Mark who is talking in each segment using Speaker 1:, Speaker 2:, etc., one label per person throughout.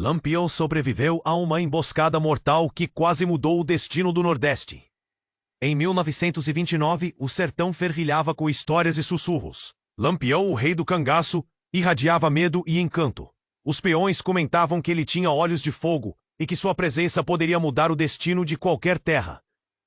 Speaker 1: Lampião sobreviveu a uma emboscada mortal que quase mudou o destino do Nordeste. Em 1929, o sertão fervilhava com histórias e sussurros. Lampião, o rei do cangaço, irradiava medo e encanto. Os peões comentavam que ele tinha olhos de fogo e que sua presença poderia mudar o destino de qualquer terra.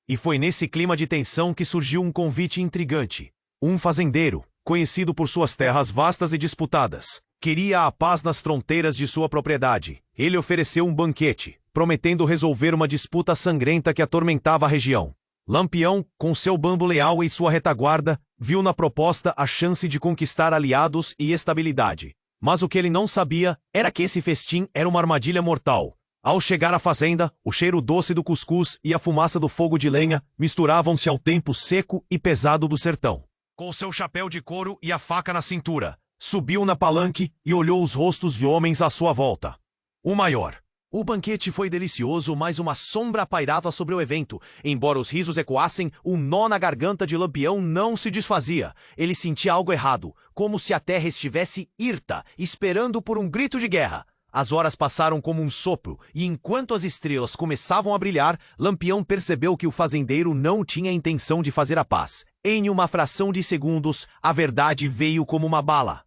Speaker 1: E foi nesse clima de tensão que surgiu um convite intrigante. Um fazendeiro, conhecido por suas terras vastas e disputadas, queria a paz nas fronteiras de sua propriedade. Ele ofereceu um banquete, prometendo resolver uma disputa sangrenta que atormentava a região. Lampião, com seu bando leal e sua retaguarda, viu na proposta a chance de conquistar aliados e estabilidade. Mas o que ele não sabia era que esse festim era uma armadilha mortal. Ao chegar à fazenda, o cheiro doce do cuscuz e a fumaça do fogo de lenha misturavam-se ao tempo seco e pesado do sertão. Com seu chapéu de couro e a faca na cintura, subiu na palanque e olhou os rostos de homens à sua volta. O maior. O banquete foi delicioso, mas uma sombra pairava sobre o evento. Embora os risos ecoassem, o nó na garganta de Lampião não se desfazia. Ele sentia algo errado, como se a terra estivesse hirta, esperando por um grito de guerra. As horas passaram como um sopro, e enquanto as estrelas começavam a brilhar, Lampião percebeu que o fazendeiro não tinha intenção de fazer a paz. Em uma fração de segundos, a verdade veio como uma bala.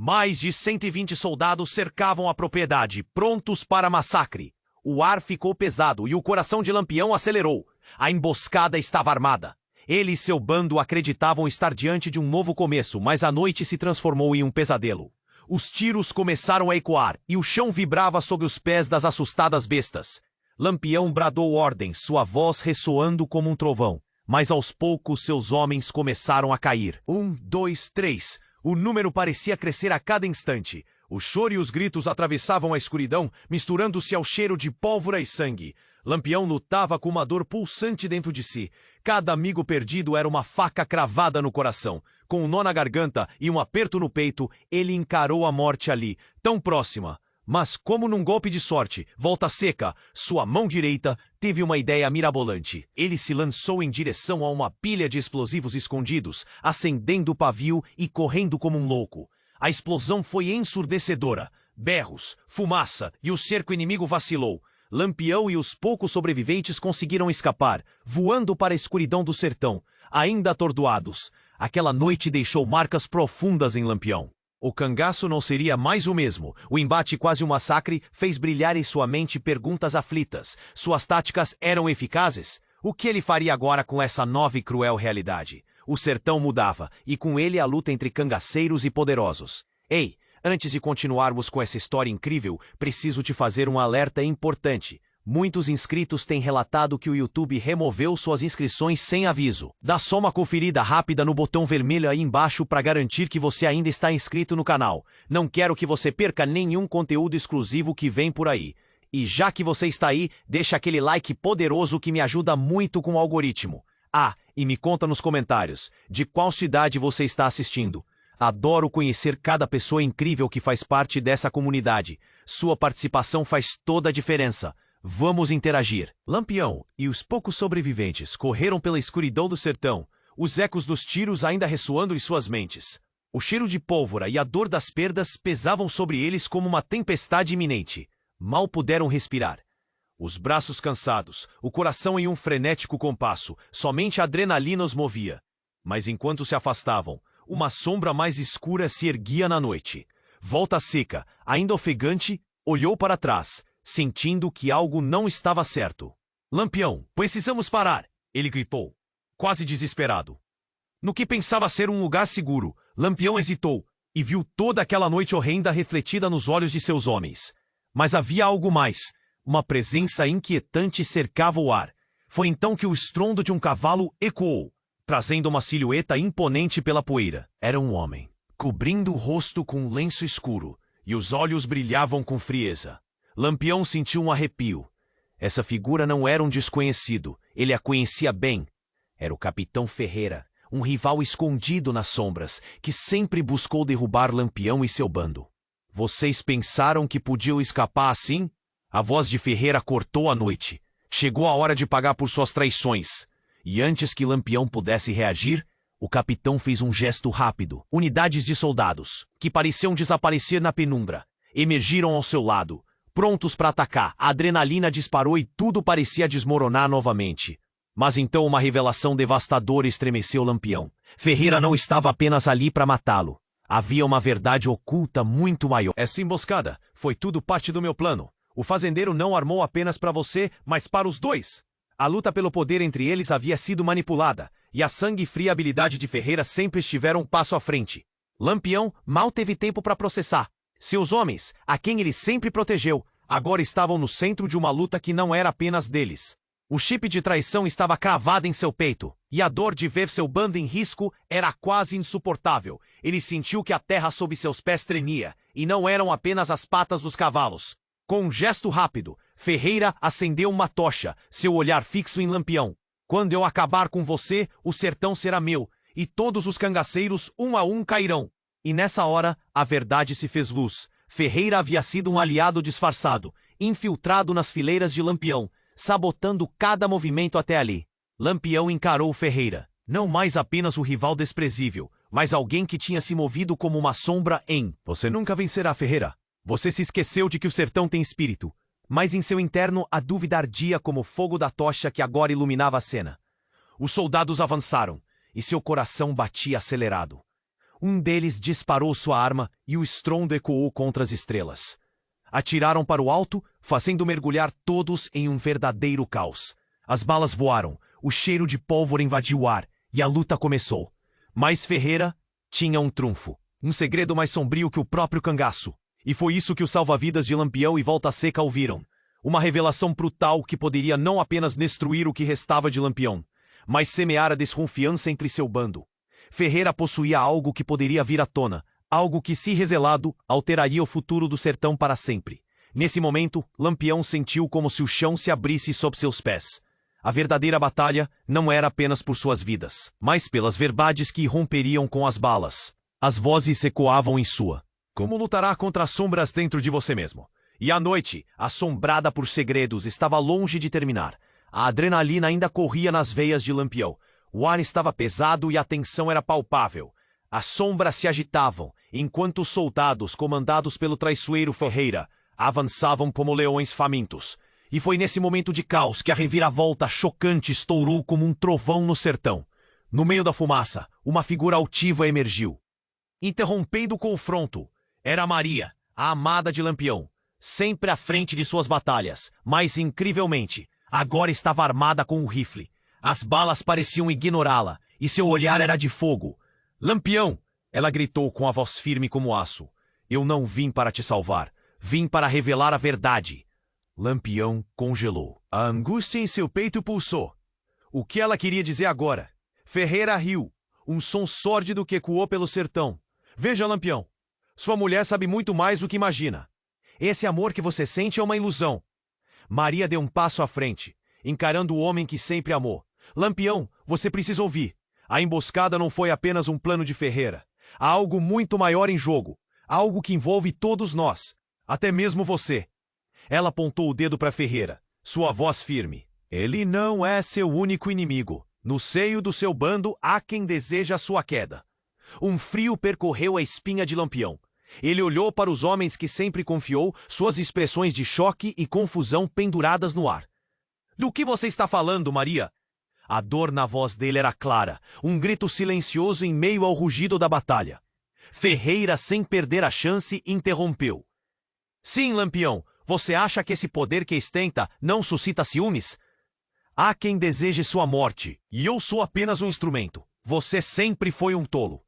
Speaker 1: Mais de 120 soldados cercavam a propriedade, prontos para massacre. O ar ficou pesado e o coração de Lampião acelerou. A emboscada estava armada. Ele e seu bando acreditavam estar diante de um novo começo, mas a noite se transformou em um pesadelo. Os tiros começaram a ecoar e o chão vibrava sob os pés das assustadas bestas. Lampião bradou ordens, sua voz ressoando como um trovão. Mas aos poucos seus homens começaram a cair. 1, 2, 3... O número parecia crescer a cada instante. O choro e os gritos atravessavam a escuridão, misturando-se ao cheiro de pólvora e sangue. Lampião lutava com uma dor pulsante dentro de si. Cada amigo perdido era uma faca cravada no coração. Com um nó na garganta e um aperto no peito, ele encarou a morte ali, tão próxima. Mas, como num golpe de sorte, volta seca, sua mão direita teve uma ideia mirabolante. Ele se lançou em direção a uma pilha de explosivos escondidos, acendendo o pavio e correndo como um louco. A explosão foi ensurdecedora. Berros, fumaça e o cerco inimigo vacilou. Lampião e os poucos sobreviventes conseguiram escapar, voando para a escuridão do sertão, ainda atordoados. Aquela noite deixou marcas profundas em Lampião. O cangaço não seria mais o mesmo. O embate, quase um massacre, fez brilhar em sua mente perguntas aflitas. Suas táticas eram eficazes? O que ele faria agora com essa nova e cruel realidade? O sertão mudava, e com ele a luta entre cangaceiros e poderosos. Ei, antes de continuarmos com essa história incrível, preciso te fazer um alerta importante. Muitos inscritos têm relatado que o YouTube removeu suas inscrições sem aviso. Dá só uma conferida rápida no botão vermelho aí embaixo para garantir que você ainda está inscrito no canal. Não quero que você perca nenhum conteúdo exclusivo que vem por aí. E já que você está aí, deixa aquele like poderoso que me ajuda muito com o algoritmo. Ah, e me conta nos comentários, de qual cidade você está assistindo. Adoro conhecer cada pessoa incrível que faz parte dessa comunidade. Sua participação faz toda a diferença. Vamos interagir. Lampião e os poucos sobreviventes correram pela escuridão do sertão, os ecos dos tiros ainda ressoando em suas mentes. O cheiro de pólvora e a dor das perdas pesavam sobre eles como uma tempestade iminente. Mal puderam respirar. Os braços cansados, o coração em um frenético compasso, somente a adrenalina os movia. Mas enquanto se afastavam, uma sombra mais escura se erguia na noite. Volta Seca, ainda ofegante, olhou para trás, sentindo que algo não estava certo. Lampião, precisamos parar, ele gritou, quase desesperado. No que pensava ser um lugar seguro, Lampião hesitou e viu toda aquela noite horrenda refletida nos olhos de seus homens. Mas havia algo mais. Uma presença inquietante cercava o ar. Foi então que o estrondo de um cavalo ecoou, trazendo uma silhueta imponente pela poeira. Era um homem, cobrindo o rosto com um lenço escuro, e os olhos brilhavam com frieza. Lampião sentiu um arrepio. Essa figura não era um desconhecido, ele a conhecia bem. Era o Capitão Ferreira, um rival escondido nas sombras, que sempre buscou derrubar Lampião e seu bando. Vocês pensaram que podiam escapar assim? A voz de Ferreira cortou a noite. Chegou a hora de pagar por suas traições. E antes que Lampião pudesse reagir, o capitão fez um gesto rápido. Unidades de soldados, que pareciam desaparecer na penumbra, emergiram ao seu lado. prontos para atacar. A adrenalina disparou e tudo parecia desmoronar novamente. Mas então uma revelação devastadora estremeceu Lampião. Ferreira não estava apenas ali para matá-lo. Havia uma verdade oculta muito maior. Essa emboscada foi tudo parte do meu plano. O fazendeiro não armou apenas para você, mas para os dois. A luta pelo poder entre eles havia sido manipulada, e a sangue fria habilidade de Ferreira sempre estiveram um passo à frente. Lampião mal teve tempo para processar. Seus homens, a quem ele sempre protegeu, agora estavam no centro de uma luta que não era apenas deles. O chip de traição estava cravado em seu peito, e a dor de ver seu bando em risco era quase insuportável. Ele sentiu que a terra sob seus pés tremia, e não eram apenas as patas dos cavalos. Com um gesto rápido, Ferreira acendeu uma tocha, seu olhar fixo em Lampião. Quando eu acabar com você, o sertão será meu, e todos os cangaceiros um a um cairão. E nessa hora, a verdade se fez luz. Ferreira havia sido um aliado disfarçado, infiltrado nas fileiras de Lampião, sabotando cada movimento até ali. Lampião encarou Ferreira, não mais apenas o rival desprezível, mas alguém que tinha se movido como uma sombra em... Você nunca vencerá, Ferreira. Você se esqueceu de que o sertão tem espírito. Mas em seu interno a dúvida ardia como o fogo da tocha que agora iluminava a cena. Os soldados avançaram, e seu coração batia acelerado. Um deles disparou sua arma e o estrondo ecoou contra as estrelas. Atiraram para o alto, fazendo mergulhar todos em um verdadeiro caos. As balas voaram, o cheiro de pólvora invadiu o ar, e a luta começou. Mas Ferreira tinha um trunfo, um segredo mais sombrio que o próprio cangaço. E foi isso que os salva-vidas de Lampião e Volta Seca ouviram. Uma revelação brutal que poderia não apenas destruir o que restava de Lampião, mas semear a desconfiança entre seu bando. Ferreira possuía algo que poderia vir à tona, algo que, se revelado, alteraria o futuro do sertão para sempre. Nesse momento, Lampião sentiu como se o chão se abrisse sob seus pés. A verdadeira batalha não era apenas por suas vidas, mas pelas verdades que irromperiam com as balas. As vozes ecoavam em sua. Como lutará contra as sombras dentro de você mesmo? E a noite, assombrada por segredos, estava longe de terminar. A adrenalina ainda corria nas veias de Lampião. O ar estava pesado e a tensão era palpável. As sombras se agitavam, enquanto os soldados, comandados pelo traiçoeiro Ferreira, avançavam como leões famintos. E foi nesse momento de caos que a reviravolta chocante estourou como um trovão no sertão. No meio da fumaça, uma figura altiva emergiu. Interrompendo o confronto, era Maria, a amada de Lampião, sempre à frente de suas batalhas, mas, incrivelmente, agora estava armada com um rifle. As balas pareciam ignorá-la, e seu olhar era de fogo. Lampião! Ela gritou com a voz firme como aço. Eu não vim para te salvar, vim para revelar a verdade. Lampião congelou. A angústia em seu peito pulsou. O que ela queria dizer agora? Ferreira riu, um som sórdido que ecoou pelo sertão. Veja, Lampião. Sua mulher sabe muito mais do que imagina. Esse amor que você sente é uma ilusão. Maria deu um passo à frente, encarando o homem que sempre amou. Lampião, você precisa ouvir. A emboscada não foi apenas um plano de Ferreira. Há algo muito maior em jogo. Algo que envolve todos nós. Até mesmo você. Ela apontou o dedo para Ferreira, sua voz firme. Ele não é seu único inimigo. No seio do seu bando há quem deseja a sua queda. Um frio percorreu a espinha de Lampião. Ele olhou para os homens que sempre confiou, suas expressões de choque e confusão penduradas no ar. Do que você está falando, Maria? A dor na voz dele era clara, um grito silencioso em meio ao rugido da batalha. Ferreira, sem perder a chance, interrompeu. Sim, Lampião, você acha que esse poder que ostenta não suscita ciúmes? Há quem deseje sua morte, e eu sou apenas um instrumento. Você sempre foi um tolo.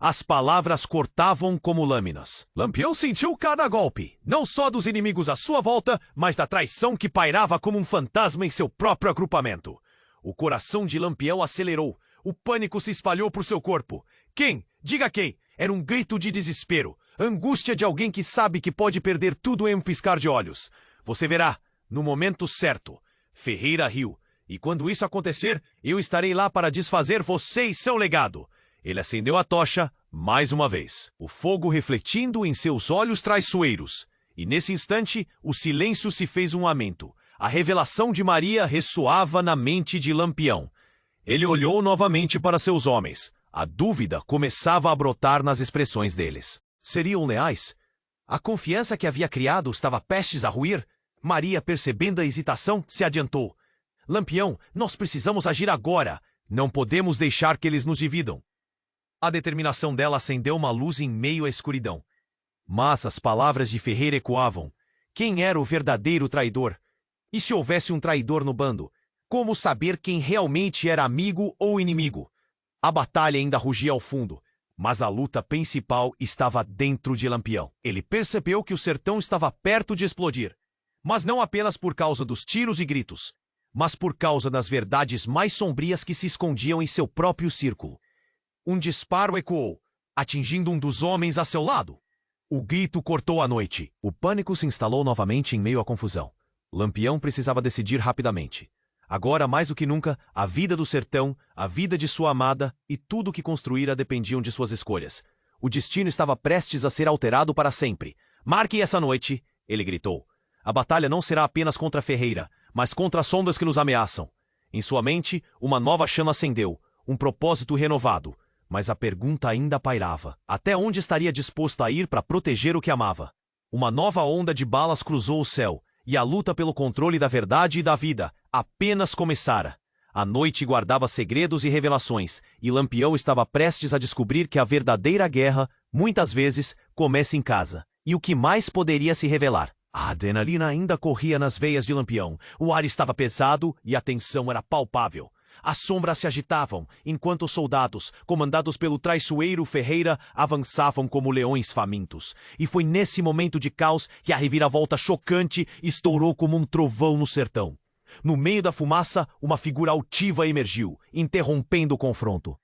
Speaker 1: As palavras cortavam como lâminas. Lampião sentiu cada golpe, não só dos inimigos à sua volta, mas da traição que pairava como um fantasma em seu próprio agrupamento. O coração de Lampião acelerou. O pânico se espalhou por seu corpo. Quem? Diga quem! Era um grito de desespero. Angústia de alguém que sabe que pode perder tudo em um piscar de olhos. Você verá, no momento certo. Ferreira riu. E quando isso acontecer, eu estarei lá para desfazer você e seu legado. Ele acendeu a tocha, mais uma vez, o fogo refletindo em seus olhos traiçoeiros. E nesse instante, o silêncio se fez um lamento. A revelação de Maria ressoava na mente de Lampião. Ele olhou novamente para seus homens. A dúvida começava a brotar nas expressões deles. Seriam leais? A confiança que havia criado estava prestes a ruir. Maria, percebendo a hesitação, se adiantou. Lampião, nós precisamos agir agora. Não podemos deixar que eles nos dividam. A determinação dela acendeu uma luz em meio à escuridão. Mas as palavras de Ferreira ecoavam. Quem era o verdadeiro traidor? E se houvesse um traidor no bando? Como saber quem realmente era amigo ou inimigo? A batalha ainda rugia ao fundo, mas a luta principal estava dentro de Lampião. Ele percebeu que o sertão estava perto de explodir, mas não apenas por causa dos tiros e gritos, mas por causa das verdades mais sombrias que se escondiam em seu próprio círculo. Um disparo ecoou, atingindo um dos homens a seu lado. O grito cortou a noite. O pânico se instalou novamente em meio à confusão. Lampião precisava decidir rapidamente. Agora, mais do que nunca, a vida do sertão, a vida de sua amada e tudo o que construíra dependiam de suas escolhas. O destino estava prestes a ser alterado para sempre. Marque essa noite, ele gritou. A batalha não será apenas contra Ferreira, mas contra as sombras que nos ameaçam. Em sua mente, uma nova chama acendeu, um propósito renovado. Mas a pergunta ainda pairava. Até onde estaria disposto a ir para proteger o que amava? Uma nova onda de balas cruzou o céu, e a luta pelo controle da verdade e da vida apenas começara. A noite guardava segredos e revelações, e Lampião estava prestes a descobrir que a verdadeira guerra, muitas vezes, começa em casa. E o que mais poderia se revelar? A adrenalina ainda corria nas veias de Lampião. O ar estava pesado e a tensão era palpável. As sombras se agitavam, enquanto os soldados, comandados pelo traiçoeiro Ferreira, avançavam como leões famintos. E foi nesse momento de caos que a reviravolta chocante estourou como um trovão no sertão. No meio da fumaça, uma figura altiva emergiu, interrompendo o confronto.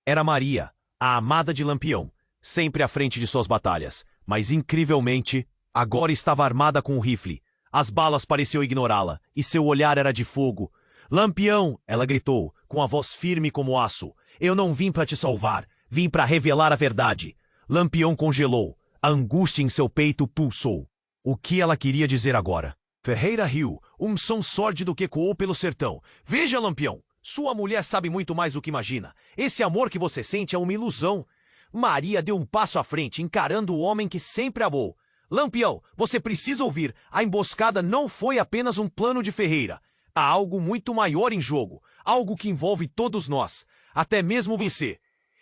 Speaker 1: Era Maria, a amada de Lampião, sempre à frente de suas batalhas, mas incrivelmente, agora estava armada com um rifle. As balas pareciam ignorá-la, e seu olhar era de fogo. Lampião, ela gritou, com a voz firme como aço. Eu não vim para te salvar, vim para revelar a verdade. Lampião congelou. A angústia em seu peito pulsou. O que ela queria dizer agora? Ferreira riu, um som sórdido que ecoou pelo sertão. Veja, Lampião, sua mulher sabe muito mais do que imagina. Esse amor que você sente é uma ilusão. Maria deu um passo à frente, encarando o homem que sempre amou. Lampião, você precisa ouvir, a emboscada não foi apenas um plano de Ferreira. Há algo muito maior em jogo, algo que envolve todos nós, até mesmo você.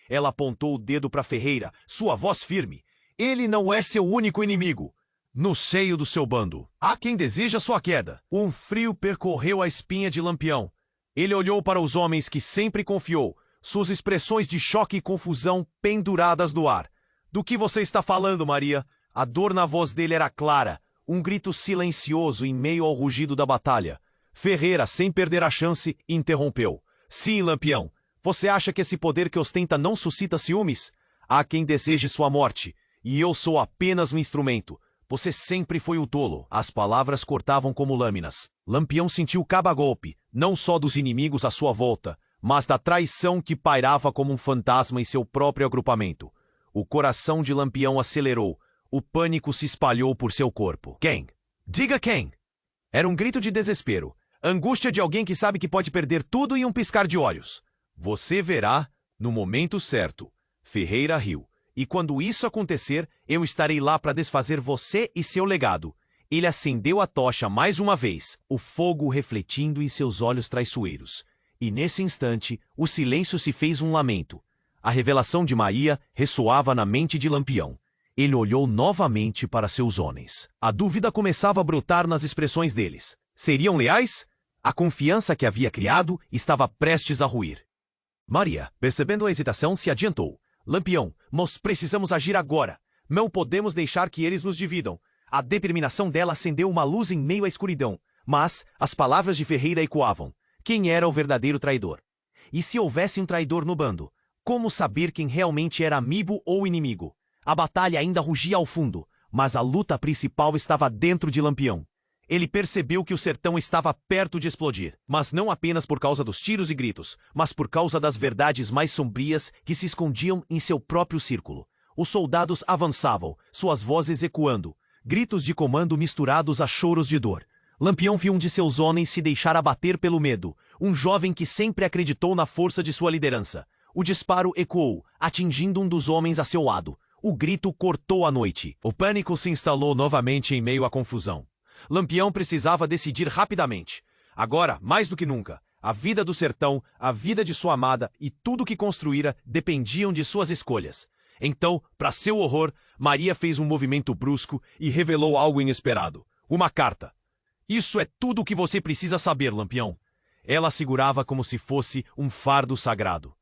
Speaker 1: Ela apontou o dedo para Ferreira, sua voz firme. Ele não é seu único inimigo. No seio do seu bando, há quem deseja sua queda. Um frio percorreu a espinha de Lampião. Ele olhou para os homens que sempre confiou, suas expressões de choque e confusão penduradas no ar. Do que você está falando, Maria? A dor na voz dele era clara, um grito silencioso em meio ao rugido da batalha. Ferreira, sem perder a chance, interrompeu. Sim, Lampião. Você acha que esse poder que ostenta não suscita ciúmes? Há quem deseje sua morte, e eu sou apenas um instrumento. Você sempre foi o tolo. As palavras cortavam como lâminas. Lampião sentiu cada golpe, não só dos inimigos à sua volta, mas da traição que pairava como um fantasma em seu próprio agrupamento. O coração de Lampião acelerou. O pânico se espalhou por seu corpo. Quem? Diga quem! Era um grito de desespero. Angústia de alguém que sabe que pode perder tudo em um piscar de olhos. Você verá no momento certo. Ferreira riu. E quando isso acontecer, eu estarei lá para desfazer você e seu legado. Ele acendeu a tocha mais uma vez, o fogo refletindo em seus olhos traiçoeiros. E nesse instante, o silêncio se fez um lamento. A revelação de Maria ressoava na mente de Lampião. Ele olhou novamente para seus homens. A dúvida começava a brotar nas expressões deles. Seriam leais? A confiança que havia criado estava prestes a ruir. Maria, percebendo a hesitação, se adiantou. Lampião, nós precisamos agir agora. Não podemos deixar que eles nos dividam. A determinação dela acendeu uma luz em meio à escuridão. Mas as palavras de Ferreira ecoavam. Quem era o verdadeiro traidor? E se houvesse um traidor no bando? Como saber quem realmente era amigo ou inimigo? A batalha ainda rugia ao fundo, mas a luta principal estava dentro de Lampião. Ele percebeu que o sertão estava perto de explodir, mas não apenas por causa dos tiros e gritos, mas por causa das verdades mais sombrias que se escondiam em seu próprio círculo. Os soldados avançavam, suas vozes ecoando, gritos de comando misturados a choros de dor. Lampião viu um de seus homens se deixar abater pelo medo, um jovem que sempre acreditou na força de sua liderança. O disparo ecoou, atingindo um dos homens a seu lado. O grito cortou a noite. O pânico se instalou novamente em meio à confusão. Lampião precisava decidir rapidamente. Agora, mais do que nunca, a vida do sertão, a vida de sua amada e tudo que construíra dependiam de suas escolhas. Então, para seu horror, Maria fez um movimento brusco e revelou algo inesperado. Uma carta. Isso é tudo o que você precisa saber, Lampião. Ela a segurava como se fosse um fardo sagrado.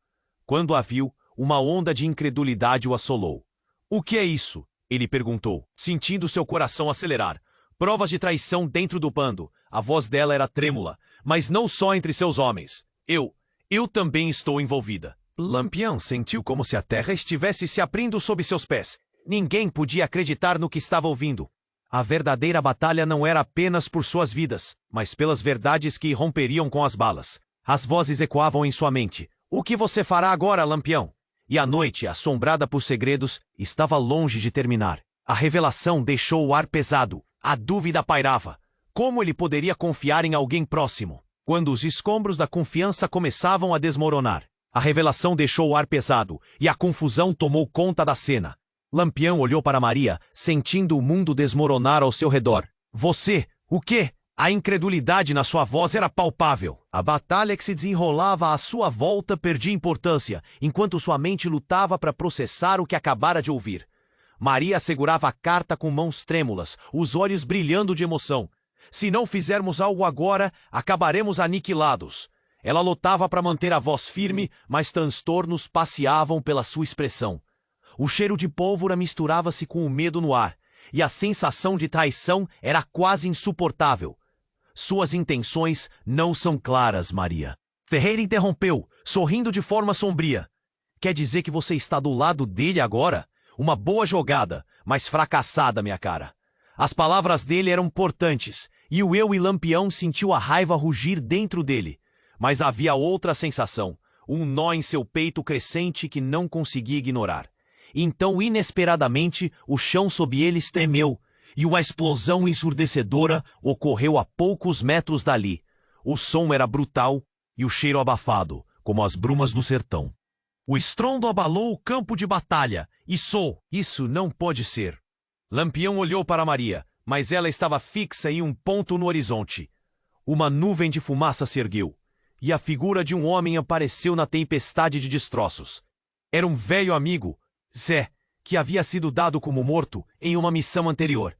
Speaker 1: Quando a viu, uma onda de incredulidade o assolou. O que é isso? Ele perguntou, sentindo seu coração acelerar. Provas de traição dentro do bando. A voz dela era trêmula, mas não só entre seus homens. Eu também estou envolvida. Lampião sentiu como se a terra estivesse se abrindo sob seus pés. Ninguém podia acreditar no que estava ouvindo. A verdadeira batalha não era apenas por suas vidas, mas pelas verdades que romperiam com as balas. As vozes ecoavam em sua mente. O que você fará agora, Lampião? E a noite, assombrada por segredos, estava longe de terminar. A revelação deixou o ar pesado. A dúvida pairava. Como ele poderia confiar em alguém próximo? Quando os escombros da confiança começavam a desmoronar, a revelação deixou o ar pesado e a confusão tomou conta da cena. Lampião olhou para Maria, sentindo o mundo desmoronar ao seu redor. Você, o quê? A incredulidade na sua voz era palpável. A batalha que se desenrolava à sua volta perdia importância, enquanto sua mente lutava para processar o que acabara de ouvir. Maria segurava a carta com mãos trêmulas, os olhos brilhando de emoção. Se não fizermos algo agora, acabaremos aniquilados. Ela lutava para manter a voz firme, mas transtornos passeavam pela sua expressão. O cheiro de pólvora misturava-se com o medo no ar, e a sensação de traição era quase insuportável. Suas intenções não são claras, Maria. Ferreira interrompeu, sorrindo de forma sombria. Quer dizer que você está do lado dele agora? Uma boa jogada, mas fracassada, minha cara. As palavras dele eram importantes, e o eu e Lampião sentiu a raiva rugir dentro dele. Mas havia outra sensação, um nó em seu peito crescente que não conseguia ignorar. Então, inesperadamente, o chão sob eles tremeu, e uma explosão ensurdecedora ocorreu a poucos metros dali. O som era brutal e o cheiro abafado, como as brumas do sertão. O estrondo abalou o campo de batalha, e isso não pode ser. Lampião olhou para Maria, mas ela estava fixa em um ponto no horizonte. Uma nuvem de fumaça se ergueu, e a figura de um homem apareceu na tempestade de destroços. Era um velho amigo, Zé, que havia sido dado como morto em uma missão anterior.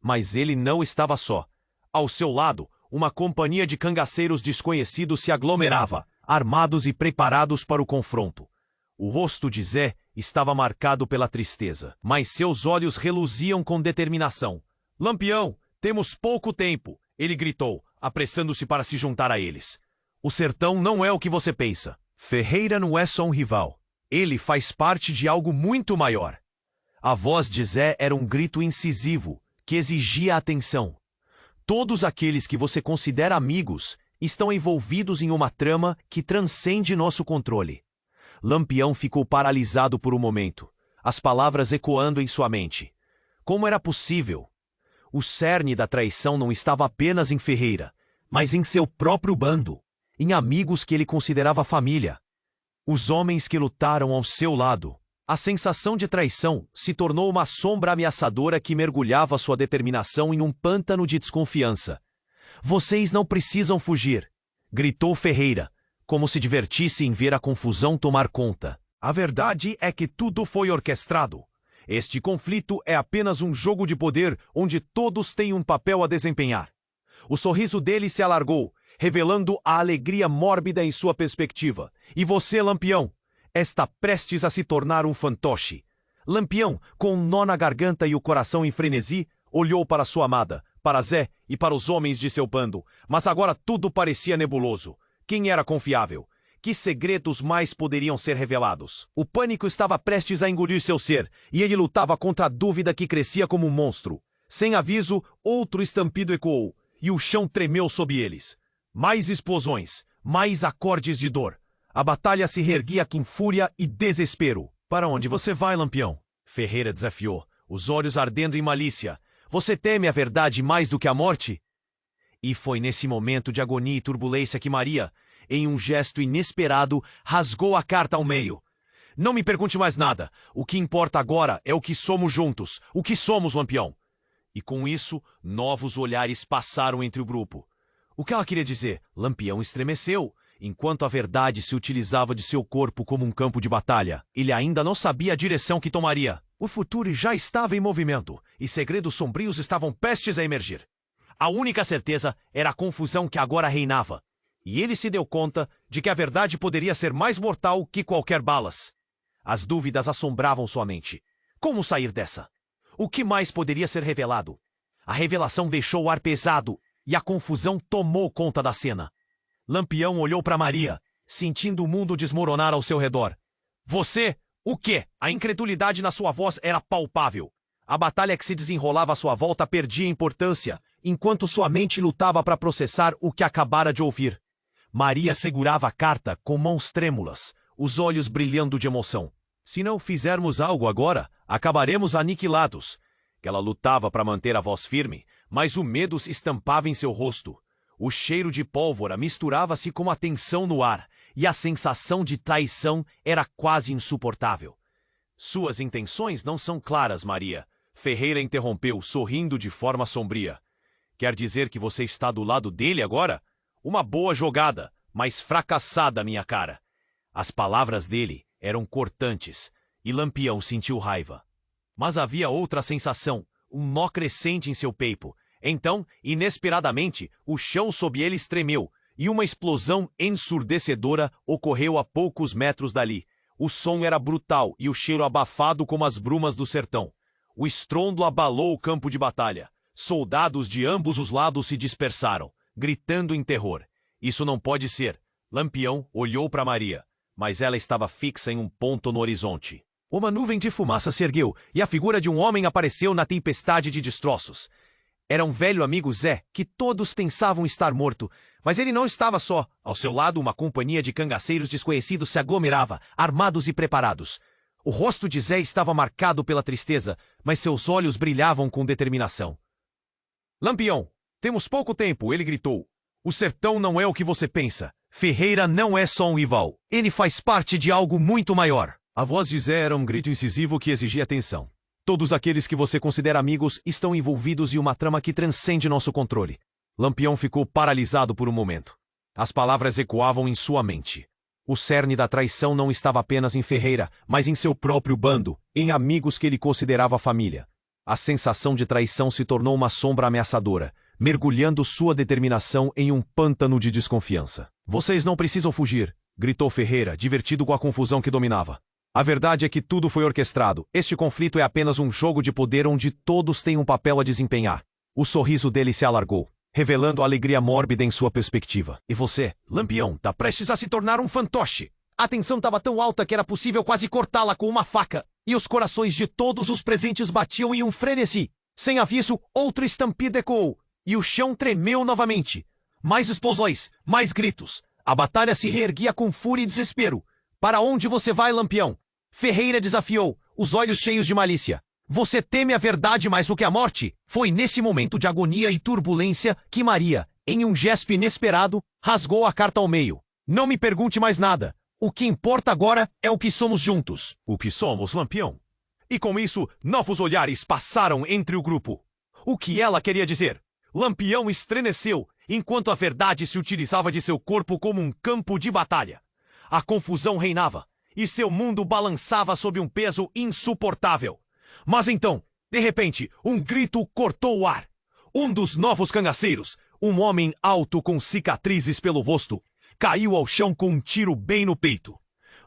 Speaker 1: Mas ele não estava só. Ao seu lado, uma companhia de cangaceiros desconhecidos se aglomerava, armados e preparados para o confronto. O rosto de Zé estava marcado pela tristeza, mas seus olhos reluziam com determinação. Lampião, temos pouco tempo, ele gritou, apressando-se para se juntar a eles. O sertão não é o que você pensa. Ferreira não é só um rival. Ele faz parte de algo muito maior. A voz de Zé era um grito incisivo, que exigia atenção. Todos aqueles que você considera amigos estão envolvidos em uma trama que transcende nosso controle. Lampião ficou paralisado por um momento, as palavras ecoando em sua mente. Como era possível? O cerne da traição não estava apenas em Ferreira, mas em seu próprio bando, em amigos que ele considerava família. Os homens que lutaram ao seu lado. A sensação de traição se tornou uma sombra ameaçadora que mergulhava sua determinação em um pântano de desconfiança. Vocês não precisam fugir, gritou Ferreira, como se divertisse em ver a confusão tomar conta. A verdade é que tudo foi orquestrado. Este conflito é apenas um jogo de poder onde todos têm um papel a desempenhar. O sorriso dele se alargou, revelando a alegria mórbida em sua perspectiva. E você, Lampião, está prestes a se tornar um fantoche. Lampião, com um nó na garganta e o coração em frenesi, olhou para sua amada, para Zé e para os homens de seu bando, mas agora tudo parecia nebuloso. Quem era confiável? Que segredos mais poderiam ser revelados? O pânico estava prestes a engolir seu ser, e ele lutava contra a dúvida que crescia como um monstro. Sem aviso, outro estampido ecoou, e o chão tremeu sob eles. Mais explosões, mais acordes de dor. A batalha se reerguia com fúria e desespero. Para onde você vai, Lampião? Ferreira desafiou, os olhos ardendo em malícia. Você teme a verdade mais do que a morte? E foi nesse momento de agonia e turbulência que Maria, em um gesto inesperado, rasgou a carta ao meio. Não me pergunte mais nada. O que importa agora é o que somos juntos. O que somos, Lampião. E com isso, novos olhares passaram entre o grupo. O que ela queria dizer? Lampião estremeceu. Enquanto a verdade se utilizava de seu corpo como um campo de batalha, ele ainda não sabia a direção que tomaria. O futuro já estava em movimento, e segredos sombrios estavam prestes a emergir. A única certeza era a confusão que agora reinava. E ele se deu conta de que a verdade poderia ser mais mortal que qualquer balas. As dúvidas assombravam sua mente. Como sair dessa? O que mais poderia ser revelado? A revelação deixou o ar pesado e a confusão tomou conta da cena. Lampião olhou para Maria, sentindo o mundo desmoronar ao seu redor. Você? O quê? A incredulidade na sua voz era palpável. A batalha que se desenrolava à sua volta perdia importância, enquanto sua mente lutava para processar o que acabara de ouvir. Maria segurava a carta com mãos trêmulas, os olhos brilhando de emoção. Se não fizermos algo agora, acabaremos aniquilados. Ela lutava para manter a voz firme, mas o medo se estampava em seu rosto. O cheiro de pólvora misturava-se com a tensão no ar, e a sensação de traição era quase insuportável. Suas intenções não são claras, Maria. Ferreira interrompeu, sorrindo de forma sombria. Quer dizer que você está do lado dele agora? Uma boa jogada, mas fracassada, minha cara. As palavras dele eram cortantes, e Lampião sentiu raiva. Mas havia outra sensação, um nó crescente em seu peito. Então, inesperadamente, o chão sob eles tremeu, e uma explosão ensurdecedora ocorreu a poucos metros dali. O som era brutal e o cheiro abafado como as brumas do sertão. O estrondo abalou o campo de batalha. Soldados de ambos os lados se dispersaram, gritando em terror. Isso não pode ser. Lampião olhou para Maria, mas ela estava fixa em um ponto no horizonte. Uma nuvem de fumaça se ergueu e a figura de um homem apareceu na tempestade de destroços. Era um velho amigo Zé, que todos pensavam estar morto, mas ele não estava só. Ao seu lado, uma companhia de cangaceiros desconhecidos se aglomerava, armados e preparados. O rosto de Zé estava marcado pela tristeza, mas seus olhos brilhavam com determinação. Lampião, temos pouco tempo, ele gritou. O sertão não é o que você pensa. Ferreira não é só um rival. Ele faz parte de algo muito maior. A voz de Zé era um grito incisivo que exigia atenção. Todos aqueles que você considera amigos estão envolvidos em uma trama que transcende nosso controle. Lampião ficou paralisado por um momento. As palavras ecoavam em sua mente. O cerne da traição não estava apenas em Ferreira, mas em seu próprio bando, em amigos que ele considerava família. A sensação de traição se tornou uma sombra ameaçadora, mergulhando sua determinação em um pântano de desconfiança. Vocês não precisam fugir, gritou Ferreira, divertido com a confusão que dominava. A verdade é que tudo foi orquestrado. Este conflito é apenas um jogo de poder onde todos têm um papel a desempenhar. O sorriso dele se alargou, revelando a alegria mórbida em sua perspectiva. E você, Lampião, tá prestes a se tornar um fantoche. A tensão estava tão alta que era possível quase cortá-la com uma faca. E os corações de todos os presentes batiam em um frenesi. Sem aviso, outra estampida ecoou. E o chão tremeu novamente. Mais explosões, mais gritos. A batalha se reerguia com fúria e desespero. Para onde você vai, Lampião? Ferreira desafiou, os olhos cheios de malícia. Você teme a verdade mais do que a morte? Foi nesse momento de agonia e turbulência que Maria, em um gesto inesperado, rasgou a carta ao meio. Não me pergunte mais nada. O que importa agora é o que somos juntos. O que somos, Lampião? E com isso, novos olhares passaram entre o grupo. O que ela queria dizer? Lampião estremeceu, enquanto a verdade se utilizava de seu corpo como um campo de batalha. A confusão reinava, e seu mundo balançava sob um peso insuportável. Mas então, de repente, um grito cortou o ar. Um dos novos cangaceiros, um homem alto com cicatrizes pelo rosto, caiu ao chão com um tiro bem no peito.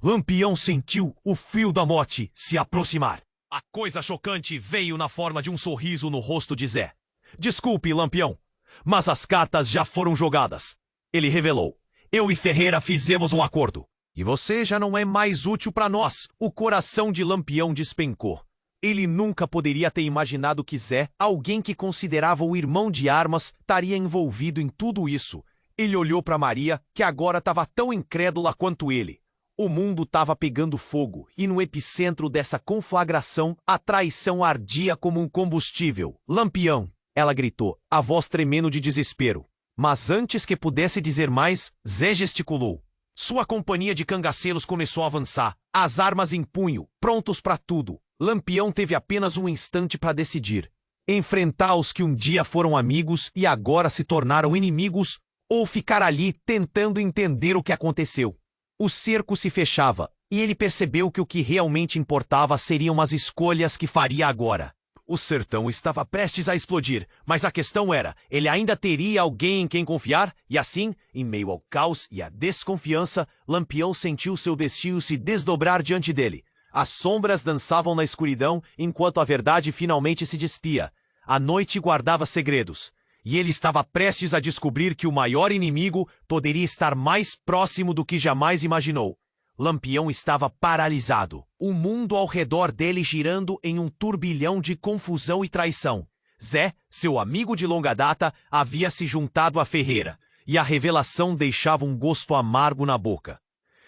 Speaker 1: Lampião sentiu o frio da morte se aproximar. A coisa chocante veio na forma de um sorriso no rosto de Zé. Desculpe, Lampião, mas as cartas já foram jogadas. Ele revelou. Eu e Ferreira fizemos um acordo. E você já não é mais útil para nós. O coração de Lampião despencou. Ele nunca poderia ter imaginado que Zé, alguém que considerava o irmão de armas, estaria envolvido em tudo isso. Ele olhou para Maria, que agora estava tão incrédula quanto ele. O mundo estava pegando fogo, e no epicentro dessa conflagração, a traição ardia como um combustível. Lampião, ela gritou, a voz tremendo de desespero. Mas antes que pudesse dizer mais, Zé gesticulou. Sua companhia de cangaceiros começou a avançar, as armas em punho, prontos para tudo. Lampião teve apenas um instante para decidir: enfrentar os que um dia foram amigos e agora se tornaram inimigos, ou ficar ali tentando entender o que aconteceu. O cerco se fechava, e ele percebeu que o que realmente importava seriam as escolhas que faria agora. O sertão estava prestes a explodir, mas a questão era, ele ainda teria alguém em quem confiar? E assim, em meio ao caos e à desconfiança, Lampião sentiu seu destino se desdobrar diante dele. As sombras dançavam na escuridão, enquanto a verdade finalmente se despia. A noite guardava segredos, e ele estava prestes a descobrir que o maior inimigo poderia estar mais próximo do que jamais imaginou. Lampião estava paralisado, o mundo ao redor dele girando em um turbilhão de confusão e traição. Zé, seu amigo de longa data, havia se juntado a Ferreira, e a revelação deixava um gosto amargo na boca.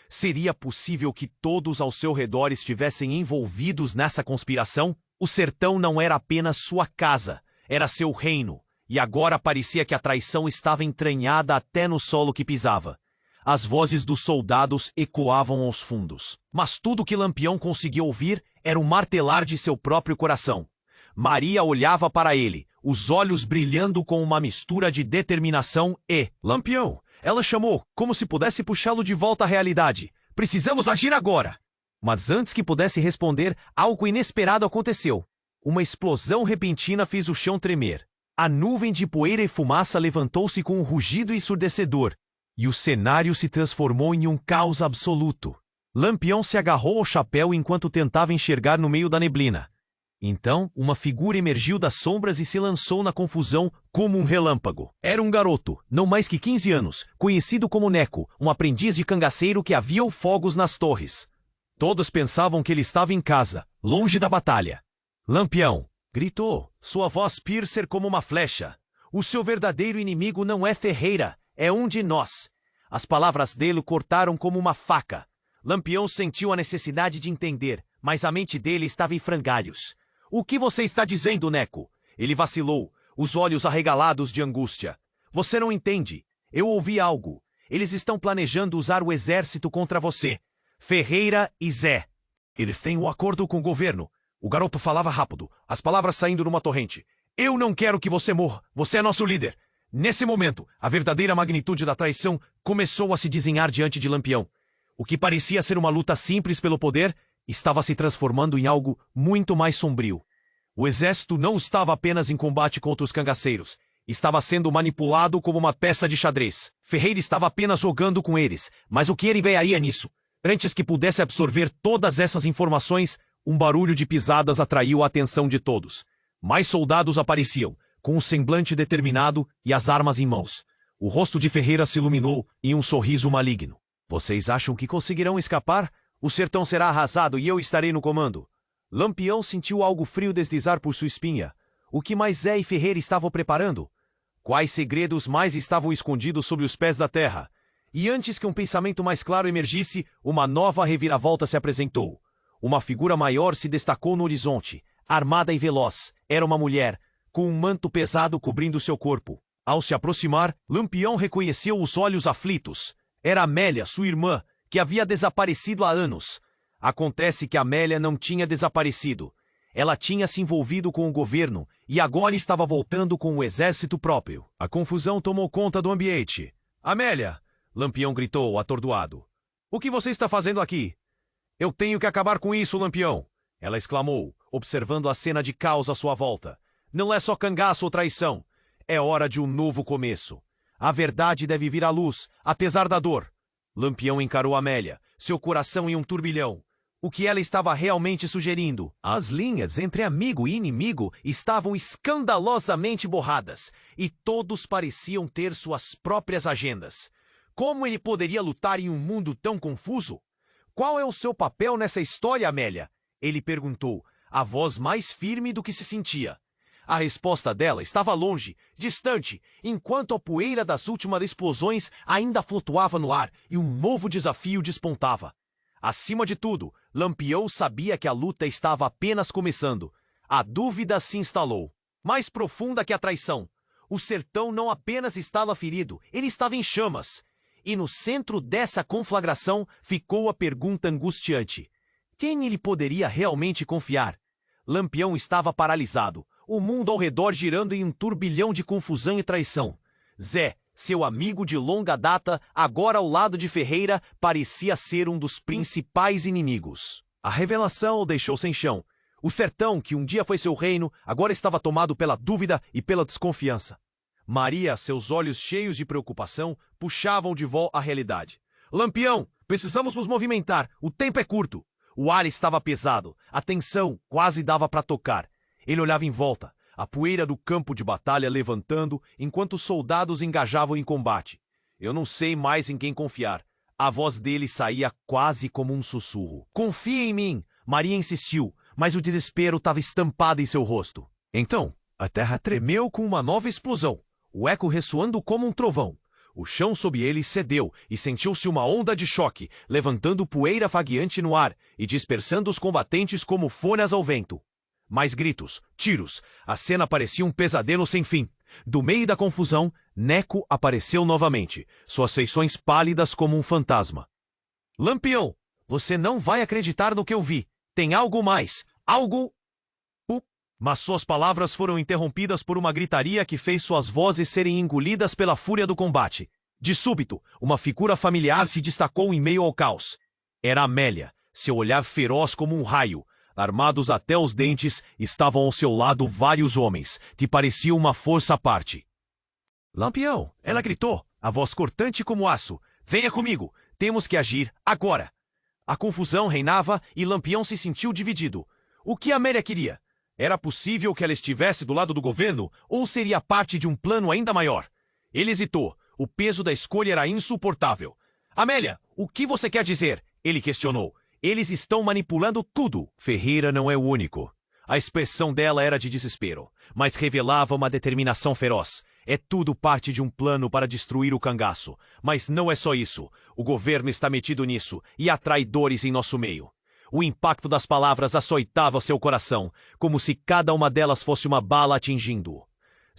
Speaker 1: Seria possível que todos ao seu redor estivessem envolvidos nessa conspiração? O sertão não era apenas sua casa, era seu reino, e agora parecia que a traição estava entranhada até no solo que pisava. As vozes dos soldados ecoavam aos fundos, mas tudo que Lampião conseguia ouvir era o martelar de seu próprio coração. Maria olhava para ele, os olhos brilhando com uma mistura de determinação e... Lampião! Ela chamou, como se pudesse puxá-lo de volta à realidade. Precisamos agir agora! Mas antes que pudesse responder, algo inesperado aconteceu. Uma explosão repentina fez o chão tremer. A nuvem de poeira e fumaça levantou-se com um rugido ensurdecedor, e o cenário se transformou em um caos absoluto. Lampião se agarrou ao chapéu enquanto tentava enxergar no meio da neblina. Então, uma figura emergiu das sombras e se lançou na confusão como um relâmpago. Era um garoto, não mais que 15 anos, conhecido como Neco, um aprendiz de cangaceiro que havia fogos nas torres. Todos pensavam que ele estava em casa, longe da batalha. Lampião! Gritou, sua voz piercer como uma flecha. O seu verdadeiro inimigo não é Ferreira, é um de nós. As palavras dele cortaram como uma faca. Lampião sentiu a necessidade de entender, mas a mente dele estava em frangalhos. O que você está dizendo, Neco? Ele vacilou, os olhos arregalados de angústia. Você não entende. Eu ouvi algo. Eles estão planejando usar o exército contra você. Ferreira e Zé. Eles têm um acordo com o governo. O garoto falava rápido, as palavras saindo numa torrente. Eu não quero que você morra. Você é nosso líder. Nesse momento, a verdadeira magnitude da traição começou a se desenhar diante de Lampião. O que parecia ser uma luta simples pelo poder estava se transformando em algo muito mais sombrio. O exército não estava apenas em combate contra os cangaceiros. Estava sendo manipulado como uma peça de xadrez. Ferreira estava apenas jogando com eles, mas o que ele ganharia nisso? Antes que pudesse absorver todas essas informações, um barulho de pisadas atraiu a atenção de todos. Mais soldados apareciam, com um semblante determinado e as armas em mãos. O rosto de Ferreira se iluminou em um sorriso maligno. Vocês acham que conseguirão escapar? O sertão será arrasado e eu estarei no comando. Lampião sentiu algo frio deslizar por sua espinha. O que mais Zé e Ferreira estavam preparando? Quais segredos mais estavam escondidos sob os pés da terra? E antes que um pensamento mais claro emergisse, uma nova reviravolta se apresentou. Uma figura maior se destacou no horizonte, armada e veloz. Era uma mulher, com um manto pesado cobrindo seu corpo. Ao se aproximar, Lampião reconheceu os olhos aflitos. Era Amélia, sua irmã, que havia desaparecido há anos. Acontece que Amélia não tinha desaparecido. Ela tinha se envolvido com o governo e agora estava voltando com o exército próprio. A confusão tomou conta do ambiente. Amélia! Lampião gritou, atordoado. O que você está fazendo aqui? Eu tenho que acabar com isso, Lampião! Ela exclamou, observando a cena de caos à sua volta. Não é só cangaço ou traição. É hora de um novo começo. A verdade deve vir à luz, apesar da dor. Lampião encarou Amélia, seu coração em um turbilhão. O que ela estava realmente sugerindo? As linhas entre amigo e inimigo estavam escandalosamente borradas, e todos pareciam ter suas próprias agendas. Como ele poderia lutar em um mundo tão confuso? Qual é o seu papel nessa história, Amélia? Ele perguntou, a voz mais firme do que se sentia. A resposta dela estava longe, distante, enquanto a poeira das últimas explosões ainda flutuava no ar e um novo desafio despontava. Acima de tudo, Lampião sabia que a luta estava apenas começando. A dúvida se instalou, mais profunda que a traição. O sertão não apenas estava ferido, ele estava em chamas. E no centro dessa conflagração ficou a pergunta angustiante. Quem ele poderia realmente confiar? Lampião estava paralisado, o mundo ao redor girando em um turbilhão de confusão e traição. Zé, seu amigo de longa data, agora ao lado de Ferreira, parecia ser um dos principais inimigos. A revelação o deixou sem chão. O sertão, que um dia foi seu reino, agora estava tomado pela dúvida e pela desconfiança. Maria, seus olhos cheios de preocupação, puxavam de volta à realidade. Lampião, precisamos nos movimentar, o tempo é curto. O ar estava pesado, a tensão quase dava para tocar. Ele olhava em volta, a poeira do campo de batalha levantando, enquanto os soldados engajavam em combate. Eu não sei mais em quem confiar. A voz dele saía quase como um sussurro. Confie em mim, Maria insistiu, mas o desespero estava estampado em seu rosto. Então, a terra tremeu com uma nova explosão, o eco ressoando como um trovão. O chão sob ele cedeu e sentiu-se uma onda de choque, levantando poeira vagueante no ar e dispersando os combatentes como folhas ao vento. Mais gritos, tiros, a cena parecia um pesadelo sem fim. Do meio da confusão, Neco apareceu novamente, suas feições pálidas como um fantasma. Lampião, você não vai acreditar no que eu vi. Tem algo mais, algo... Mas suas palavras foram interrompidas por uma gritaria que fez suas vozes serem engolidas pela fúria do combate. De súbito, uma figura familiar se destacou em meio ao caos. Era Amélia, seu olhar feroz como um raio. Armados até os dentes, estavam ao seu lado vários homens, que pareciam uma força à parte. Lampião, ela gritou, a voz cortante como aço. Venha comigo, temos que agir, agora. A confusão reinava e Lampião se sentiu dividido. O que Amélia queria? Era possível que ela estivesse do lado do governo ou seria parte de um plano ainda maior? Ele hesitou. O peso da escolha era insuportável. Amélia, o que você quer dizer? Ele questionou. Eles estão manipulando tudo. Ferreira não é o único. A expressão dela era de desespero, mas revelava uma determinação feroz. É tudo parte de um plano para destruir o cangaço. Mas não é só isso. O governo está metido nisso e há traidores em nosso meio. O impacto das palavras açoitava seu coração, como se cada uma delas fosse uma bala atingindo-o.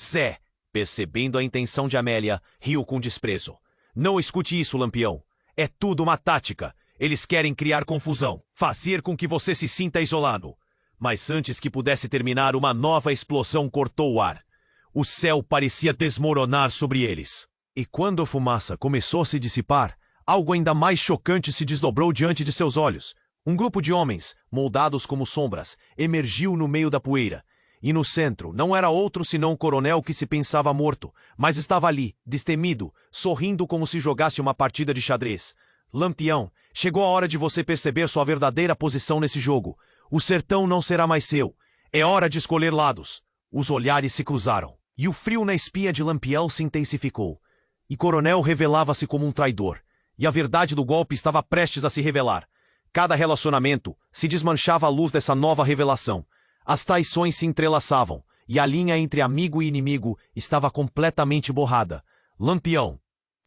Speaker 1: Zé, percebendo a intenção de Amélia, riu com desprezo. Não escute isso, Lampião. É tudo uma tática. Eles querem criar confusão, fazer com que você se sinta isolado. Mas antes que pudesse terminar, uma nova explosão cortou o ar. O céu parecia desmoronar sobre eles. E quando a fumaça começou a se dissipar, algo ainda mais chocante se desdobrou diante de seus olhos. Um grupo de homens, moldados como sombras, emergiu no meio da poeira. E no centro não era outro senão o coronel que se pensava morto, mas estava ali, destemido, sorrindo como se jogasse uma partida de xadrez. Lampião, chegou a hora de você perceber sua verdadeira posição nesse jogo. O sertão não será mais seu. É hora de escolher lados. Os olhares se cruzaram, e o frio na espinha de Lampião se intensificou. E Coronel revelava-se como um traidor, e a verdade do golpe estava prestes a se revelar. Cada relacionamento se desmanchava à luz dessa nova revelação. As traições se entrelaçavam, e a linha entre amigo e inimigo estava completamente borrada. Lampião.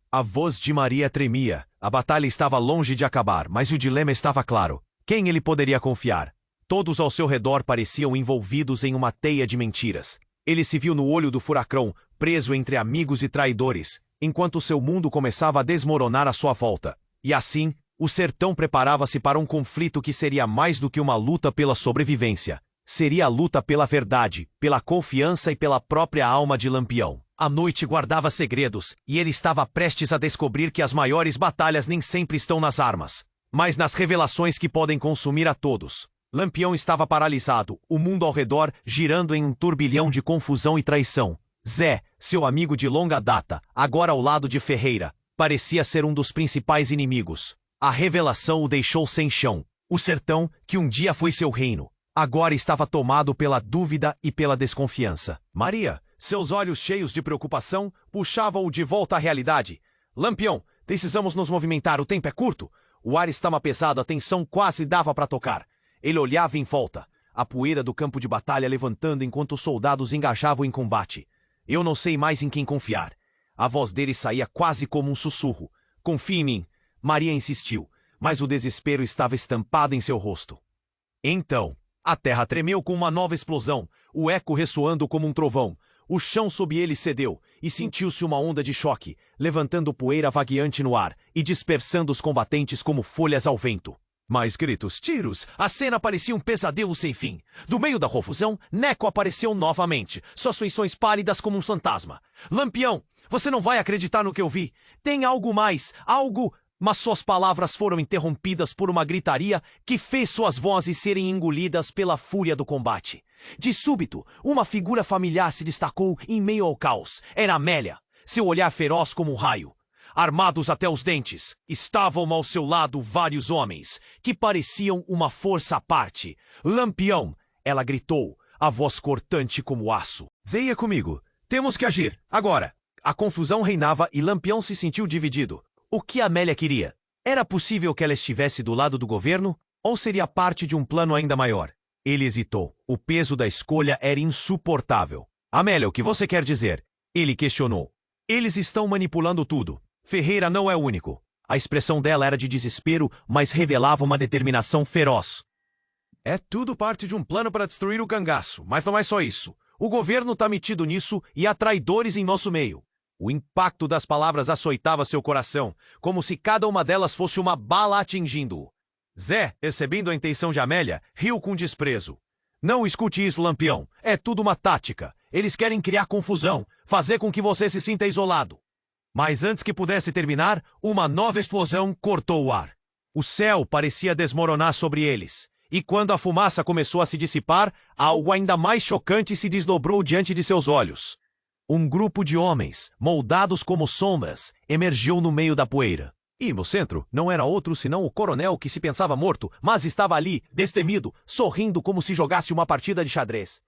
Speaker 1: A voz de Maria tremia. A batalha estava longe de acabar, mas o dilema estava claro. Quem ele poderia confiar? Todos ao seu redor pareciam envolvidos em uma teia de mentiras. Ele se viu no olho do furacão, preso entre amigos e traidores, enquanto seu mundo começava a desmoronar à sua volta. E assim, o sertão preparava-se para um conflito que seria mais do que uma luta pela sobrevivência. Seria a luta pela verdade, pela confiança e pela própria alma de Lampião. A noite guardava segredos, e ele estava prestes a descobrir que as maiores batalhas nem sempre estão nas armas, mas nas revelações que podem consumir a todos. Lampião estava paralisado, o mundo ao redor girando em um turbilhão de confusão e traição. Zé, seu amigo de longa data, agora ao lado de Ferreira, parecia ser um dos principais inimigos. A revelação o deixou sem chão. O sertão, que um dia foi seu reino, agora estava tomado pela dúvida e pela desconfiança. Maria, seus olhos cheios de preocupação, puxavam-o de volta à realidade. Lampião, precisamos nos movimentar, o tempo é curto. O ar estava pesado, a tensão quase dava para tocar. Ele olhava em volta, a poeira do campo de batalha levantando enquanto os soldados engajavam em combate. Eu não sei mais em quem confiar. A voz dele saía quase como um sussurro. Confie em mim. Maria insistiu, mas o desespero estava estampado em seu rosto. Então, a terra tremeu com uma nova explosão, o eco ressoando como um trovão. O chão sob ele cedeu, e sentiu-se uma onda de choque, levantando poeira vagueante no ar e dispersando os combatentes como folhas ao vento. Mais gritos, tiros, a cena parecia um pesadelo sem fim. Do meio da confusão, Neco apareceu novamente, suas feições pálidas como um fantasma. Lampião, você não vai acreditar no que eu vi. Tem algo mais, algo... Mas suas palavras foram interrompidas por uma gritaria que fez suas vozes serem engolidas pela fúria do combate. De súbito, uma figura familiar se destacou em meio ao caos. Era Amélia, seu olhar feroz como um raio. Armados até os dentes, estavam ao seu lado vários homens, que pareciam uma força à parte. Lampião, ela gritou, a voz cortante como aço. Venha comigo, temos que agir, agora. A confusão reinava e Lampião se sentiu dividido. O que Amélia queria? Era possível que ela estivesse do lado do governo? Ou seria parte de um plano ainda maior? Ele hesitou. O peso da escolha era insuportável. Amélia, o que você quer dizer? Ele questionou. Eles estão manipulando tudo. Ferreira não é o único. A expressão dela era de desespero, mas revelava uma determinação feroz. É tudo parte de um plano para destruir o cangaço, mas não é só isso. O governo está metido nisso e há traidores em nosso meio. O impacto das palavras açoitava seu coração, como se cada uma delas fosse uma bala atingindo-o. Zé, percebendo a intenção de Amélia, riu com desprezo. Não escute isso, Lampião. É tudo uma tática. Eles querem criar confusão, fazer com que você se sinta isolado. Mas antes que pudesse terminar, uma nova explosão cortou o ar. O céu parecia desmoronar sobre eles. E quando a fumaça começou a se dissipar, algo ainda mais chocante se desdobrou diante de seus olhos. Um grupo de homens, moldados como sombras, emergiu no meio da poeira. E no centro não era outro senão o coronel que se pensava morto, mas estava ali, destemido, sorrindo como se jogasse uma partida de xadrez.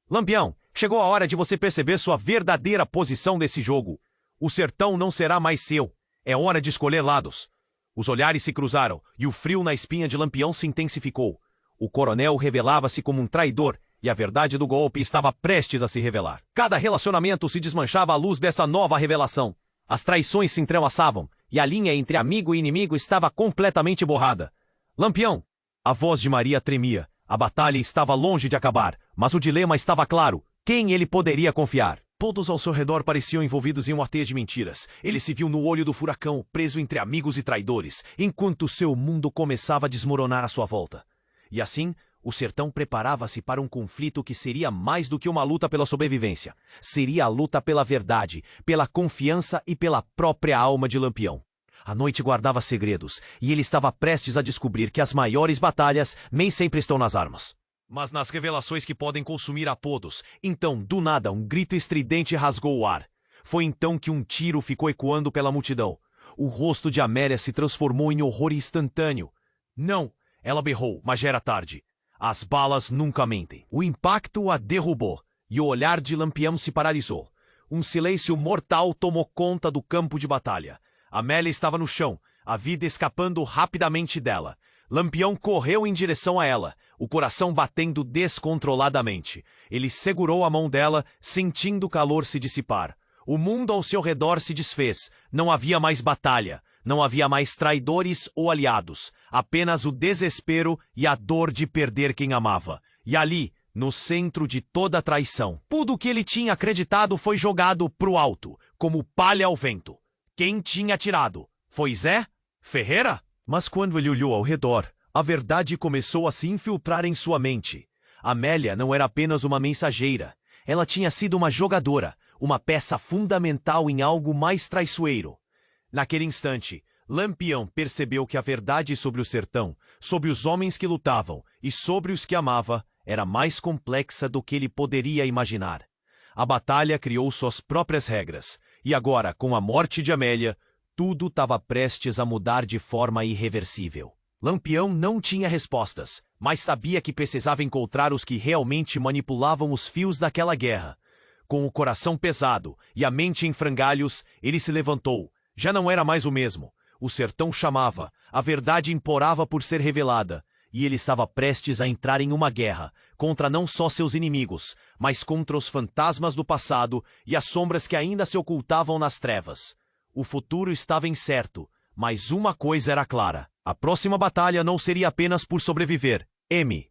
Speaker 1: Lampião, chegou a hora de você perceber sua verdadeira posição nesse jogo. O sertão não será mais seu. É hora de escolher lados. Os olhares se cruzaram e o frio na espinha de Lampião se intensificou. O coronel revelava-se como um traidor e a verdade do golpe estava prestes a se revelar. Cada relacionamento se desmanchava à luz dessa nova revelação. As traições se entrelaçavam e a linha entre amigo e inimigo estava completamente borrada. Lampião! A voz de Maria tremia. A batalha estava longe de acabar, mas o dilema estava claro. Quem ele poderia confiar? Todos ao seu redor pareciam envolvidos em uma teia de mentiras. Ele se viu no olho do furacão, preso entre amigos e traidores, enquanto seu mundo começava a desmoronar à sua volta. E assim, o sertão preparava-se para um conflito que seria mais do que uma luta pela sobrevivência. Seria a luta pela verdade, pela confiança e pela própria alma de Lampião. A noite guardava segredos, e ele estava prestes a descobrir que as maiores batalhas nem sempre estão nas armas, mas nas revelações que podem consumir a todos. Então, do nada, um grito estridente rasgou o ar. Foi então que um tiro ficou ecoando pela multidão. O rosto de Amélia se transformou em horror instantâneo. Não! Ela berrou, mas já era tarde. As balas nunca mentem. O impacto a derrubou, e o olhar de Lampião se paralisou. Um silêncio mortal tomou conta do campo de batalha. Amélia estava no chão, a vida escapando rapidamente dela. Lampião correu em direção a ela, o coração batendo descontroladamente. Ele segurou a mão dela, sentindo o calor se dissipar. O mundo ao seu redor se desfez. Não havia mais batalha. Não havia mais traidores ou aliados. Apenas o desespero e a dor de perder quem amava. E ali, no centro de toda a traição, tudo o que ele tinha acreditado foi jogado pro alto, como palha ao vento. Quem tinha atirado? Foi Zé? Ferreira? Mas quando ele olhou ao redor, a verdade começou a se infiltrar em sua mente. Amélia não era apenas uma mensageira. Ela tinha sido uma jogadora, uma peça fundamental em algo mais traiçoeiro. Naquele instante, Lampião percebeu que a verdade sobre o sertão, sobre os homens que lutavam e sobre os que amava, era mais complexa do que ele poderia imaginar. A batalha criou suas próprias regras, e agora, com a morte de Amélia, tudo estava prestes a mudar de forma irreversível. Lampião não tinha respostas, mas sabia que precisava encontrar os que realmente manipulavam os fios daquela guerra. Com o coração pesado e a mente em frangalhos, ele se levantou. Já não era mais o mesmo. O sertão chamava, a verdade implorava por ser revelada, e ele estava prestes a entrar em uma guerra, contra não só seus inimigos, mas contra os fantasmas do passado e as sombras que ainda se ocultavam nas trevas. O futuro estava incerto, mas uma coisa era clara. A próxima batalha não seria apenas por sobreviver. M.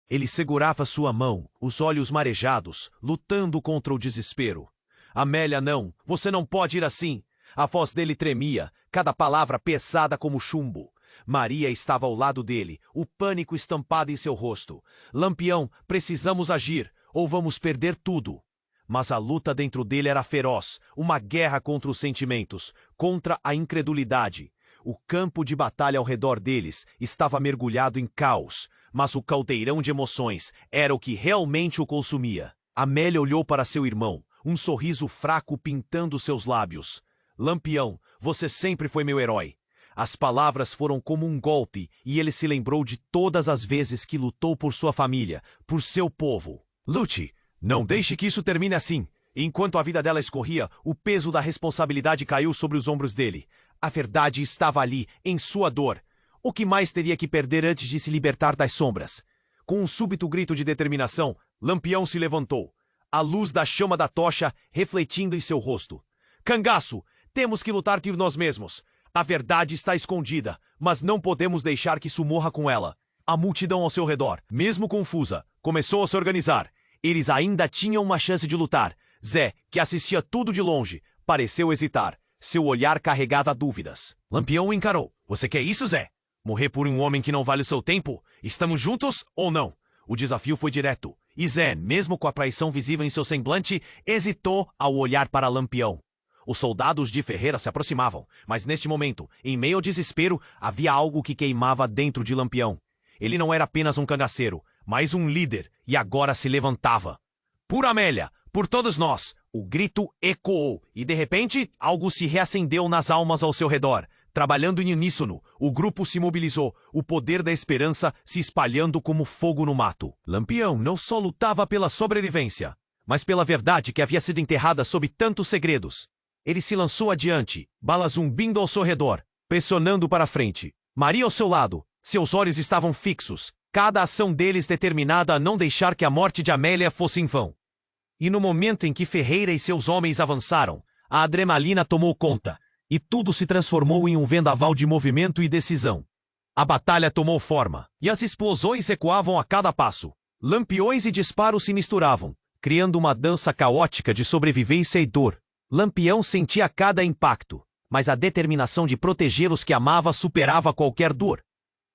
Speaker 1: Ele segurava sua mão, os olhos marejados, lutando contra o desespero. Amélia, não, você não pode ir assim. A voz dele tremia, cada palavra pesada como chumbo. Maria estava ao lado dele, o pânico estampado em seu rosto. Lampião, precisamos agir, ou vamos perder tudo. Mas a luta dentro dele era feroz, uma guerra contra os sentimentos, contra a incredulidade. O campo de batalha ao redor deles estava mergulhado em caos, mas o caldeirão de emoções era o que realmente o consumia. Amélia olhou para seu irmão, um sorriso fraco pintando seus lábios. Lampião, você sempre foi meu herói. As palavras foram como um golpe e ele se lembrou de todas as vezes que lutou por sua família, por seu povo. Lute, não deixe que isso termine assim. Enquanto a vida dela escorria, o peso da responsabilidade caiu sobre os ombros dele. A verdade estava ali, em sua dor. O que mais teria que perder antes de se libertar das sombras? Com um súbito grito de determinação, Lampião se levantou, a luz da chama da tocha refletindo em seu rosto. Cangaço, temos que lutar por nós mesmos. A verdade está escondida, mas não podemos deixar que isso morra com ela. A multidão ao seu redor, mesmo confusa, começou a se organizar. Eles ainda tinham uma chance de lutar. Zé, que assistia tudo de longe, pareceu hesitar. Seu olhar carregava dúvidas. Lampião o encarou. Você quer isso, Zé? Morrer por um homem que não vale o seu tempo? Estamos juntos ou não? O desafio foi direto. E Zé, mesmo com a traição visível em seu semblante, hesitou ao olhar para Lampião. Os soldados de Ferreira se aproximavam, mas neste momento, em meio ao desespero, havia algo que queimava dentro de Lampião. Ele não era apenas um cangaceiro, mas um líder, e agora se levantava. Por Amélia, por todos nós! O grito ecoou, e de repente, algo se reacendeu nas almas ao seu redor. Trabalhando em uníssono, o grupo se mobilizou, o poder da esperança se espalhando como fogo no mato. Lampião não só lutava pela sobrevivência, mas pela verdade que havia sido enterrada sob tantos segredos. Ele se lançou adiante, balas zumbindo ao seu redor, pressionando para frente. Maria ao seu lado, seus olhos estavam fixos, cada ação deles determinada a não deixar que a morte de Amélia fosse em vão. E no momento em que Ferreira e seus homens avançaram, a adrenalina tomou conta, e tudo se transformou em um vendaval de movimento e decisão. A batalha tomou forma, e as explosões ecoavam a cada passo. Lampiões e disparos se misturavam, criando uma dança caótica de sobrevivência e dor. Lampião sentia cada impacto, mas a determinação de proteger os que amava superava qualquer dor.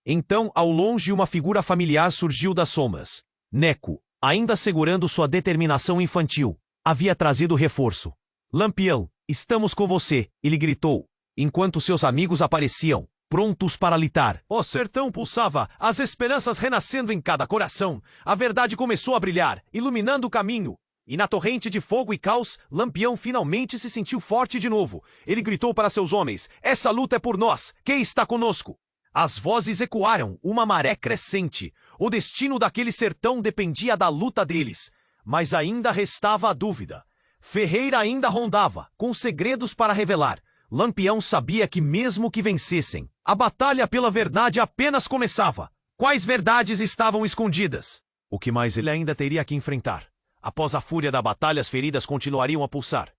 Speaker 1: Então, ao longe, uma figura familiar surgiu das sombras. Neco, ainda segurando sua determinação infantil, havia trazido reforço. Lampião, estamos com você, ele gritou, enquanto seus amigos apareciam, prontos para lutar. O sertão pulsava, as esperanças renascendo em cada coração. A verdade começou a brilhar, iluminando o caminho. E na torrente de fogo e caos, Lampião finalmente se sentiu forte de novo. Ele gritou para seus homens, essa luta é por nós, quem está conosco? As vozes ecoaram, uma maré crescente. O destino daquele sertão dependia da luta deles. Mas ainda restava a dúvida. Ferreira ainda rondava, com segredos para revelar. Lampião sabia que mesmo que vencessem, a batalha pela verdade apenas começava. Quais verdades estavam escondidas? O que mais ele ainda teria que enfrentar? Após a fúria da batalha, as feridas continuariam a pulsar.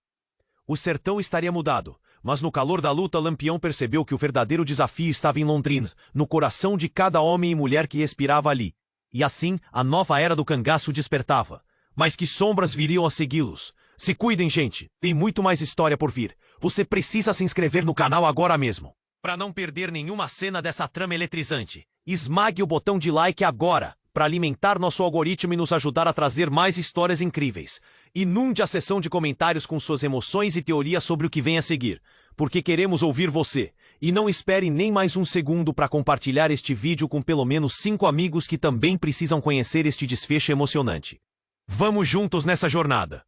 Speaker 1: O sertão estaria mudado, mas no calor da luta, Lampião percebeu que o verdadeiro desafio estava em Londrina, no coração de cada homem e mulher que respirava ali. E assim, a nova era do cangaço despertava. Mas que sombras viriam a segui-los? Se cuidem, gente, tem muito mais história por vir. Você precisa se inscrever no canal agora mesmo, para não perder nenhuma cena dessa trama eletrizante. Esmague o botão de like agora, para alimentar nosso algoritmo e nos ajudar a trazer mais histórias incríveis. Inunde a seção de comentários com suas emoções e teorias sobre o que vem a seguir, porque queremos ouvir você. E não espere nem mais um segundo para compartilhar este vídeo com pelo menos 5 amigos que também precisam conhecer este desfecho emocionante. Vamos juntos nessa jornada!